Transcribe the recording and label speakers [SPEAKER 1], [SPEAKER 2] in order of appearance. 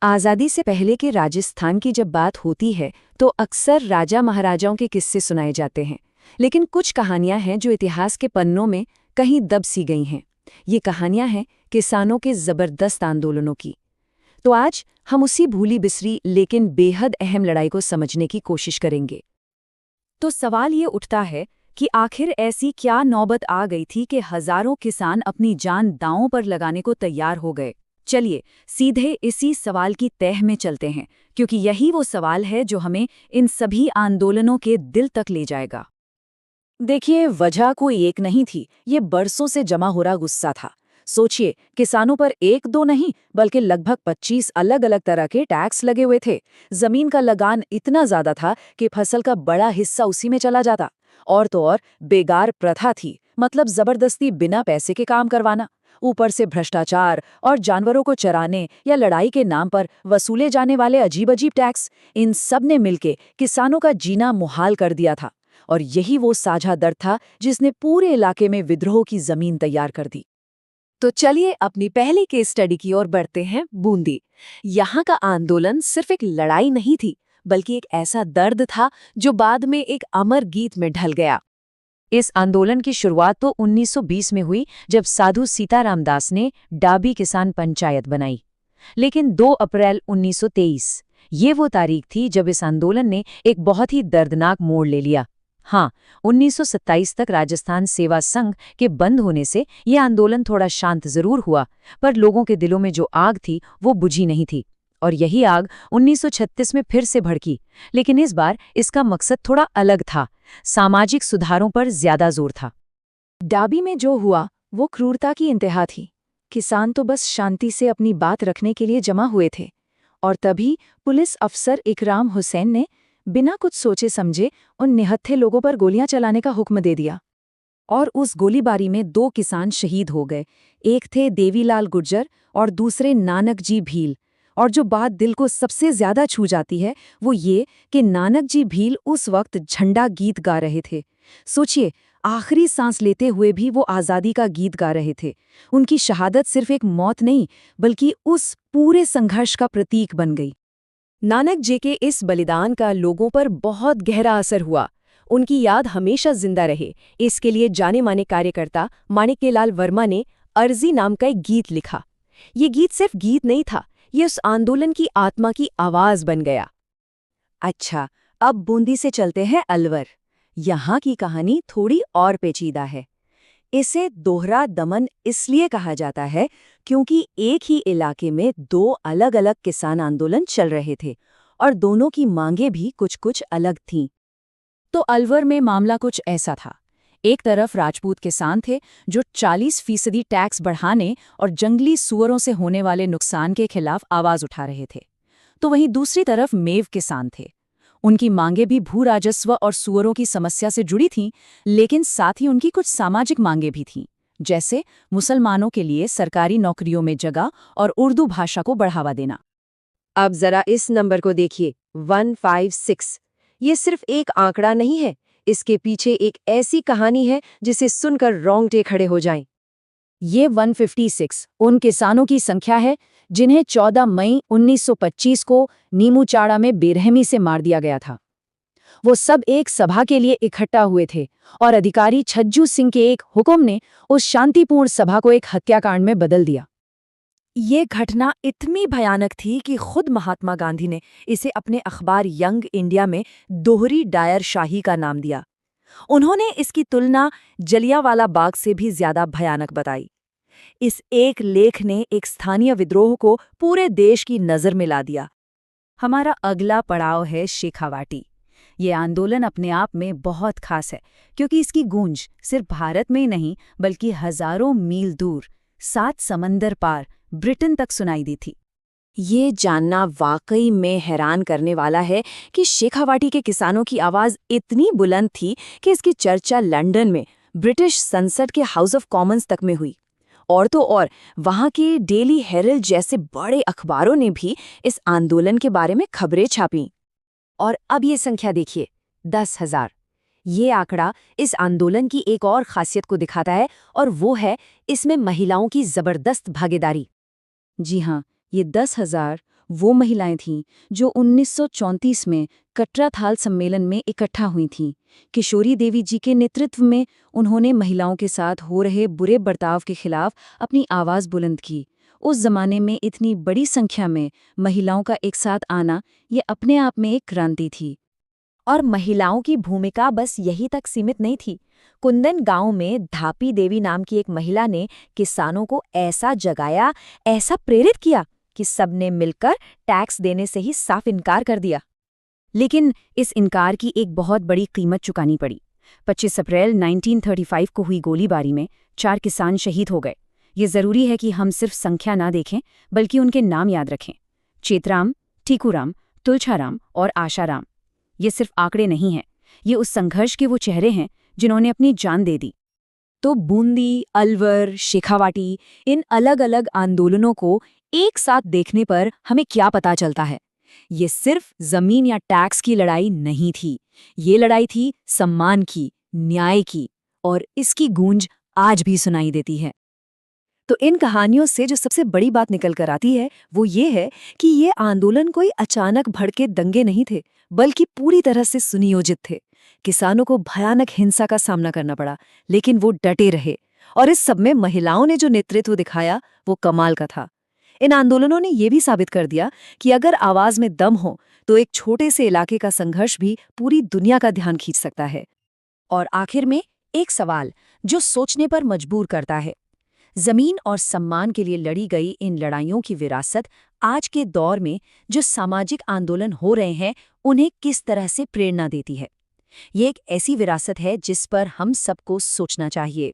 [SPEAKER 1] आज़ादी से पहले के राजस्थान की जब बात होती है तो अक्सर राजा महाराजाओं के किस्से सुनाए जाते हैं। लेकिन कुछ कहानियां हैं जो इतिहास के पन्नों में कहीं दब सी गई हैं। ये कहानियां हैं किसानों के ज़बरदस्त आंदोलनों की। तो आज हम उसी भूली बिसरी लेकिन बेहद अहम लड़ाई को समझने की कोशिश करेंगे। तो सवाल ये उठता है कि आखिर ऐसी क्या नौबत आ गई थी कि हजारों किसान अपनी जान दांव पर लगाने को तैयार हो गए। चलिए सीधे इसी सवाल की तह में चलते हैं, क्योंकि यही वो सवाल है जो हमें इन सभी आंदोलनों के दिल तक ले जाएगा। देखिए, वजह कोई एक नहीं थी, ये बरसों से जमा हो रहा गुस्सा था। सोचिए, किसानों पर एक दो नहीं बल्कि लगभग 25 अलग अलग तरह के टैक्स लगे हुए थे। जमीन का लगान इतना ज्यादा था कि फसल का बड़ा हिस्सा उसी में चला जाता। और तो और बेगार प्रथा थी, मतलब जबरदस्ती बिना पैसे के काम करवाना। ऊपर से भ्रष्टाचार और जानवरों को चराने या लड़ाई के नाम पर वसूले जाने वाले अजीब अजीब टैक्स, इन सब ने मिलके किसानों का जीना मुहाल कर दिया था। और यही वो साझा दर्द था जिसने पूरे इलाके में विद्रोह की जमीन तैयार कर दी। तो चलिए अपनी पहली केस स्टडी की ओर बढ़ते हैं। बूंदी। यहाँ का आंदोलन सिर्फ एक लड़ाई नहीं थी, बल्कि एक ऐसा दर्द था जो बाद में एक अमर गीत में ढल गया। इस आंदोलन की शुरुआत तो 1920 में हुई, जब साधु सीताराम दास ने डाबी किसान पंचायत बनाई। लेकिन 2 अप्रैल 1923 ये वो तारीख थी जब इस आंदोलन ने एक बहुत ही दर्दनाक मोड़ ले लिया। हाँ, 1927 तक राजस्थान सेवा संघ के बंद होने से यह आंदोलन थोड़ा शांत जरूर हुआ, पर लोगों के दिलों में जो आग थी वो बुझी नहीं थी। और यही आग 1936 में फिर से भड़की, लेकिन इस बार इसका मकसद थोड़ा अलग था। सामाजिक सुधारों पर ज्यादा जोर था। डाबी में जो हुआ वो क्रूरता की इंतहा थी। किसान तो बस शांति से अपनी बात रखने के लिए जमा हुए थे, और तभी पुलिस अफसर इकराम हुसैन ने बिना कुछ सोचे समझे उन निहत्थे लोगों पर गोलियां चलाने का हुक्म दे दिया। और उस गोलीबारी में 2 किसान शहीद हो गए। एक थे देवीलाल गुर्जर और दूसरे नानक जी भील। और जो बात दिल को सबसे ज्यादा छू जाती है वो ये कि नानक जी भील उस वक्त झंडा गीत गा रहे थे। सोचिए, आखिरी सांस लेते हुए भी वो आज़ादी का गीत गा रहे थे। उनकी शहादत सिर्फ एक मौत नहीं, बल्कि उस पूरे संघर्ष का प्रतीक बन गई। नानक जी के इस बलिदान का लोगों पर बहुत गहरा असर हुआ। उनकी याद हमेशा जिंदा रहे, इसके लिए जाने माने कार्यकर्ता माणिक्यलाल वर्मा ने अर्जी नाम का एक गीत लिखा। ये गीत सिर्फ गीत नहीं था, ये उस आंदोलन की आत्मा की आवाज बन गया। अच्छा, अब बूंदी से चलते हैं अलवर। यहाँ की कहानी थोड़ी और पेचीदा है। इसे दोहरा दमन इसलिए कहा जाता है क्योंकि एक ही इलाके में 2 अलग-अलग किसान आंदोलन चल रहे थे और दोनों की मांगें भी कुछ-कुछ अलग थीं। तो अलवर में मामला कुछ ऐसा था। एक तरफ राजपूत किसान थे जो 40% टैक्स बढ़ाने और जंगली सुअरों से होने वाले नुकसान के खिलाफ आवाज उठा रहे थे। तो वहीं दूसरी तरफ मेव किसान थे। उनकी मांगें भी भू राजस्व और सुअरों की समस्या से जुड़ी थीं, लेकिन साथ ही उनकी कुछ सामाजिक मांगें भी थीं, जैसे मुसलमानों के लिए सरकारी नौकरियों में जगह और उर्दू भाषा को बढ़ावा देना। अब जरा इस नंबर को देखिए, 156। ये सिर्फ एक आंकड़ा नहीं है, इसके पीछे एक ऐसी कहानी है जिसे सुनकर रोंगटे खड़े हो जाएं। ये 156 उन किसानों की संख्या है जिन्हें 14 मई 1925 को नीमूचाड़ा में बेरहमी से मार दिया गया था। वो सब एक सभा के लिए इकट्ठा हुए थे और अधिकारी छज्जू सिंह के एक हुक्म ने उस शांतिपूर्ण सभा को एक हत्याकांड में बदल दिया। ये घटना इतनी भयानक थी कि खुद महात्मा गांधी ने इसे अपने अखबार यंग इंडिया में दोहरी डायर शाही का नाम दिया। उन्होंने इसकी तुलना जलियांवाला बाग से भी ज्यादा भयानक बताई। इस एक लेख ने एक स्थानीय विद्रोह को पूरे देश की नज़र में ला दिया। हमारा अगला पड़ाव है शेखावाटी। ये आंदोलन अपने आप में बहुत खास है, क्योंकि इसकी गूंज सिर्फ भारत में नहीं बल्कि हजारों मील दूर, 7 समंदर पार ब्रिटेन तक सुनाई दी थी। ये जानना वाकई में हैरान करने वाला है कि शेखावाटी के किसानों की आवाज़ इतनी बुलंद थी कि इसकी चर्चा लंदन में ब्रिटिश संसद के हाउस ऑफ कॉमन्स तक में हुई। और तो और वहाँ के डेली हेरल्ड जैसे बड़े अखबारों ने भी इस आंदोलन के बारे में खबरें छापीं। और अब ये संख्या देखिए, 10,000। ये आंकड़ा इस आंदोलन की एक और खासियत को दिखाता है, और वो है इसमें महिलाओं की जबरदस्त भागीदारी। जी हाँ, ये 10,000 वो महिलाएं थीं जो 1934 में कटरा थाल सम्मेलन में इकट्ठा हुई थीं। किशोरी देवी जी के नेतृत्व में उन्होंने महिलाओं के साथ हो रहे बुरे बर्ताव के खिलाफ अपनी आवाज़ बुलंद की। उस जमाने में इतनी बड़ी संख्या में महिलाओं का एक साथ आना ये अपने आप में एक क्रांति थी।
[SPEAKER 2] और महिलाओं की भूमिका बस यही तक सीमित नहीं थी। कुंदन गांव में धापी देवी नाम की एक महिला ने किसानों को ऐसा जगाया, ऐसा प्रेरित किया कि सबने मिलकर टैक्स देने से ही साफ इनकार कर दिया।
[SPEAKER 1] लेकिन इस इनकार की एक बहुत बड़ी कीमत चुकानी पड़ी। 25 अप्रैल 1935 को हुई गोलीबारी में 4 किसान शहीद हो गए। ये ज़रूरी है कि हम सिर्फ संख्या ना देखें बल्कि उनके नाम याद रखें। चेतराम, टीकूराम, तुलछाराम और आशाराम। ये सिर्फ आंकड़े नहीं हैं, ये उस संघर्ष के वो चेहरे हैं जिन्होंने अपनी जान दे दी। तो बूंदी, अलवर, शेखावाटी, इन अलग अलग आंदोलनों को एक साथ देखने पर हमें क्या पता चलता है? ये सिर्फ जमीन या टैक्स की लड़ाई नहीं थी। ये लड़ाई थी सम्मान की, न्याय की, और इसकी गूंज आज भी सुनाई देती है। तो इन कहानियों से जो सबसे बड़ी बात निकल कर आती है वो ये है कि ये आंदोलन कोई अचानक भड़के दंगे नहीं थे, बल्कि पूरी तरह से सुनियोजित थे। किसानों को भयानक हिंसा का सामना करना पड़ा, लेकिन वो डटे रहे, और इस सब में महिलाओं ने जो नेतृत्व दिखाया वो कमाल का था। इन आंदोलनों ने ये भी साबित कर दिया कि अगर आवाज में दम हो तो एक छोटे से इलाके का संघर्ष भी पूरी दुनिया का ध्यान खींच सकता है। और आखिर में एक सवाल जो सोचने पर मजबूर करता है, जमीन और सम्मान के लिए लड़ी गई इन लड़ाइयों की विरासत आज के दौर में जो सामाजिक आंदोलन हो रहे हैं उन्हें किस तरह से प्रेरणा देती है? ये एक ऐसी विरासत है जिस पर हम सबको सोचना चाहिए।